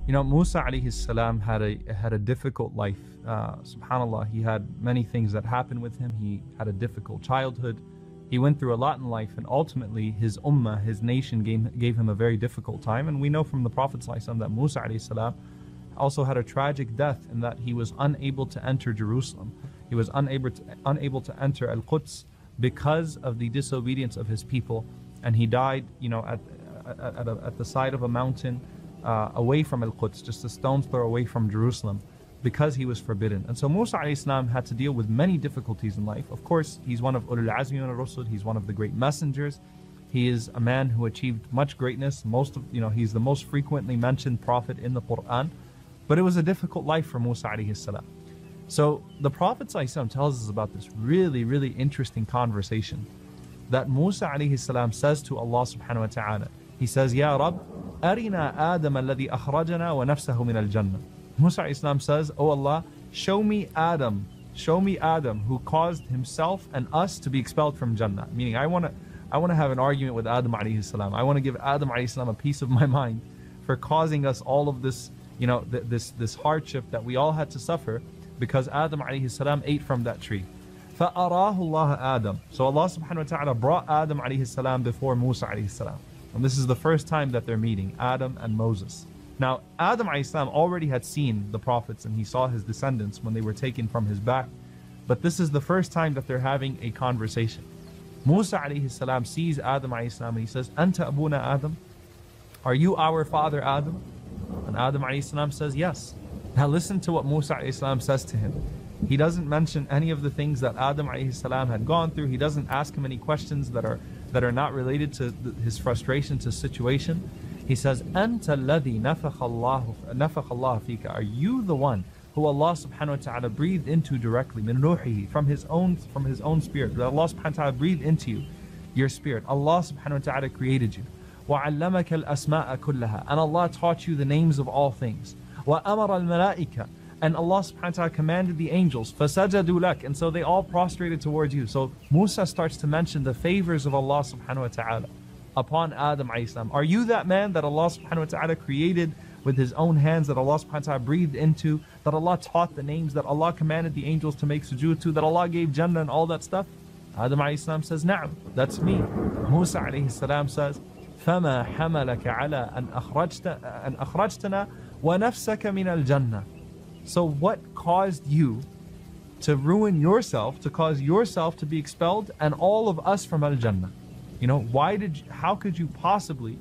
You know, Musa alayhi salam had a difficult life. Subhanallah, he had many things that happened with him. He had a difficult childhood. He went through a lot in life, and ultimately his ummah, his nation, gave him a very difficult time. And we know from the Prophet ﷺ that Musa alayhi salam also had a tragic death in that he was unable to enter Jerusalem. He was unable to enter Al-Quds because of the disobedience of his people, and he died, you know, at the side of a mountain away from Al-Quds, just a stone's throw away from Jerusalem, because he was forbidden. And so Musa alayhi salam had to deal with many difficulties in life. Of course, he's one of Ulul Azmi min al-Rusul. He's one of the great messengers. He is a man who achieved much greatness. He's the most frequently mentioned prophet in the Quran. But it was a difficult life for Musa alayhi salam. So the Prophet ﷺ tells us about this really, really interesting conversation that Musa alayhi salam says to Allah subhanahu wa ta'ala. He says, Ya Rab, arina Adam alladhi akhrajana wa nafsahu min al-Jannah. Musa alayhi salam says, Oh Allah, show me Adam who caused himself and us to be expelled from Jannah. Meaning, I want to have an argument with Adam alayhi salam. I want to give Adam alayhi salam a piece of my mind for causing us all of this, you know, this hardship that we all had to suffer because Adam alayhi salam ate from that tree. فَأَرَاهُ اللَّهُ Adam. So Allah subhanahu wa ta'ala brought Adam alayhi salam before Musa alayhi salam. And this is the first time that they're meeting, Adam and Moses. Now, Adam alayhi salam already had seen the prophets and he saw his descendants when they were taken from his back. But this is the first time that they're having a conversation. Musa alayhi salam sees Adam alayhi salam and he says, Anta abuna Adam? Are you our father Adam? And Adam alayhi salam says, yes. Now listen to what Musa alayhi salam says to him. He doesn't mention any of the things that Adam alayhi salam had gone through. He doesn't ask him any questions that are not related to his frustration, to situation. He says, Anta alladhi nafakha Allah fika. Are you the one who Allah subhanahu wa ta'ala breathed into directly, min ruhihi, from his own spirit, that Allah subhanahu wa ta'ala breathed into you, your spirit. Allah subhanahu wa ta'ala created you. وَعَلَّمَكَ الْأَسْمَاءَ كُلَّهَا. And Allah taught you the names of all things. وَأَمَرَ الْمَلَائِكَ. And Allah subhanahu wa ta'ala commanded the angels, فَسَجَدُوا لَكَ. And so they all prostrated towards you. So Musa starts to mention the favors of Allah subhanahu wa ta'ala upon Adam alayhi salam. Are you that man that Allah subhanahu wa ta'ala created with his own hands, that Allah subhanahu wa ta'ala breathed into, that Allah taught the names, that Allah commanded the angels to make sujood to, that Allah gave Jannah and all that stuff? Adam alayhi salam says, Na'am, that's me. Musa alayhi salam says, فَمَا حَمَلَكَ عَلَىٰ أَنْ أَخْرَجْتَنَا وَنَفْسَكَ مِنَ الْجَنَّةِ. So what caused you to ruin yourself, to cause yourself to be expelled and all of us from Al-Jannah? You know, how could you possibly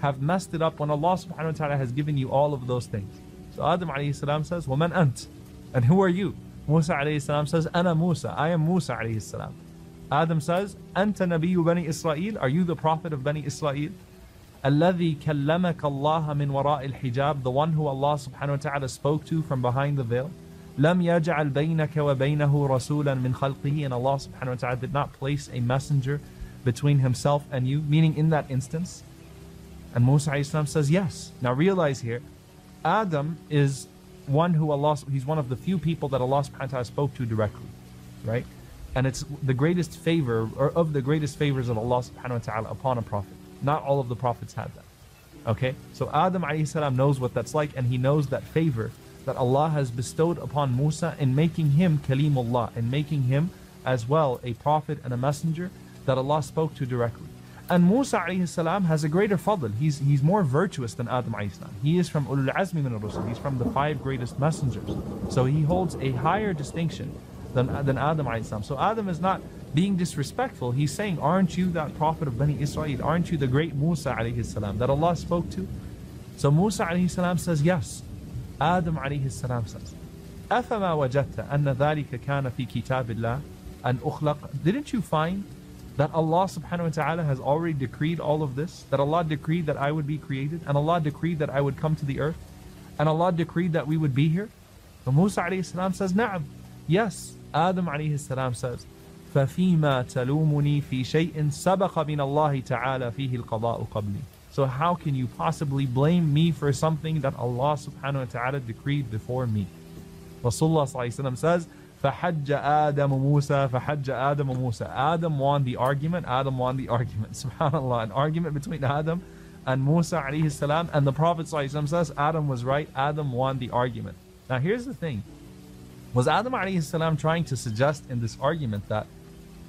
have messed it up when Allah subhanahu wa ta'ala has given you all of those things? So Adam alayhi salam says, وَمَنْ أَنْتَ. And who are you? Musa alayhi salam says, أَنَا Musa. I am Musa alayhi salam. Adam says, أَنْتَ نَبِيُّ بَنِي إِسْرَائِيل. Are you the prophet of Bani Israel? الَّذِي كَلَّمَكَ اللَّهَ مِنْ وَرَاءِ الْحِجَابِ. The one who Allah subhanahu wa ta'ala spoke to from behind the veil. لَمْ يَجْعَلْ بَيْنَكَ وَبَيْنَهُ رَسُولًا مِنْ خَلْقِهِ. And Allah subhanahu wa ta'ala did not place a messenger between himself and you, meaning in that instance. And Musa alayhi salam says, yes. Now realize here, Adam is one who he's one of the few people that Allah subhanahu wa ta'ala spoke to directly, right? And it's the greatest favor, or of the greatest favors of Allah subhanahu wa ta'ala upon a prophet. Not all of the prophets had that. Okay? So Adam alayhi salam knows what that's like, and he knows that favor that Allah has bestowed upon Musa in making him Kalimullah, in making him as well a prophet and a messenger that Allah spoke to directly. And Musa alayhi salam has a greater fadl. He's more virtuous than Adam alayhi salam. He is from Ulul Azmi min al-Rusul. He's from the 5 greatest messengers. So he holds a higher distinction than Adam alayhi salam. So Adam is not being disrespectful. He's saying, aren't you that prophet of Bani Israel? Aren't you the great Musa alayhi salam that Allah spoke to? So Musa alayhi salam says, yes. Adam alayhi salam says, أَفَمَا وَجَدْتَ أَنَّ ذَلِكَ كَانَ فِي كِتَابِ اللَّهِ أَنْ أُخْلَقَ. Didn't you find that Allah subhanahu wa ta'ala has already decreed all of this? That Allah decreed that I would be created, and Allah decreed that I would come to the earth, and Allah decreed that we would be here? So Musa alayhi salam says, Na'am, yes. Adam alayhi salam says, فَفِيمَا تَلُومُنِي فِي شَيْءٍ سَبَقَ مِنَ اللَّهِ تَعَالَى فِيهِ الْقَضَاءُ قَبْلِي. So how can you possibly blame me for something that Allah subhanahu wa ta'ala decreed before me? Rasulullah sallallahu alayhi wa sallam says, فَحَجَّ آدَمُ مُوسَى فَحَجَّ آدَمُ مُوسَى. Adam won the argument, Adam won the argument. Subhanallah, an argument between Adam and Musa alayhi salam, and the Prophet ﷺ says Adam was right, Adam won the argument. Now here's the thing. Was Adam alayhi salam trying to suggest in this argument that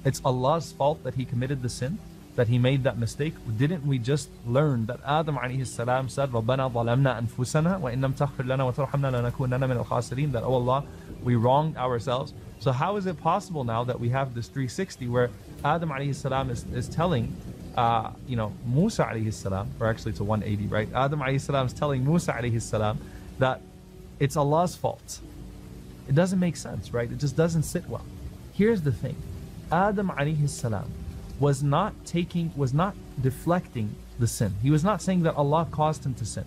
it's Allah's fault that he committed the sin, that he made that mistake? Didn't we just learn that Adam alayhi salam said, رَبَّنَا ظَلَمْنَا أَنفُسَنَا وَإِن لَمْ تَغْفِرْ لَنَا وَتَرْحَمْنَا لَنَكُونَنَّ مِنَ الْخَاسِرِينَ, that, oh Allah, we wronged ourselves. So how is it possible now that we have this 360 where Adam alayhi salam is telling Musa alayhi salam, or actually it's a 180, right? Adam alayhi salam is telling Musa alayhi salam that it's Allah's fault. It doesn't make sense, right? It just doesn't sit well. Here's the thing. Adam alayhi salam was not deflecting the sin. He was not saying that Allah caused him to sin.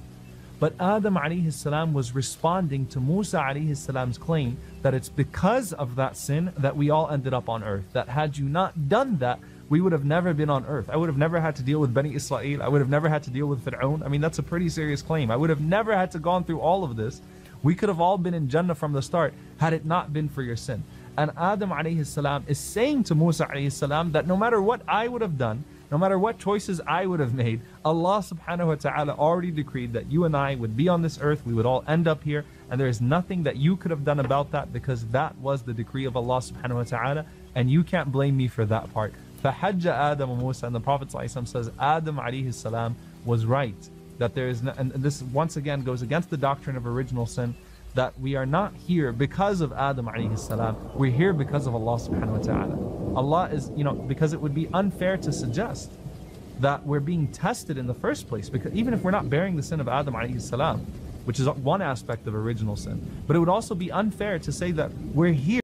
But Adam alayhi salam was responding to Musa alayhi salam's claim that it's because of that sin that we all ended up on earth. That had you not done that, we would have never been on earth. I would have never had to deal with Bani Israel. I would have never had to deal with Fir'aun. I mean, that's a pretty serious claim. I would have never had to gone through all of this. We could have all been in Jannah from the start had it not been for your sin. And Adam alayhi salam is saying to Musa alayhi salam that no matter what I would have done, no matter what choices I would have made, Allah subhanahu wa ta'ala already decreed that you and I would be on this earth, we would all end up here, and there is nothing that you could have done about that, because that was the decree of Allah subhanahu wa ta'ala, and you can't blame me for that part. فَحَجَّ آدَمُ Musa, and the Prophet ﷺ says Adam alayhi salam was right, that there is no, and this once again goes against the doctrine of original sin, that we are not here because of Adam alayhi salam, we're here because of Allah subhanahu wa ta'ala. Allah is, because it would be unfair to suggest that we're being tested in the first place, because even if we're not bearing the sin of Adam alayhi salam, which is one aspect of original sin, but it would also be unfair to say that we're here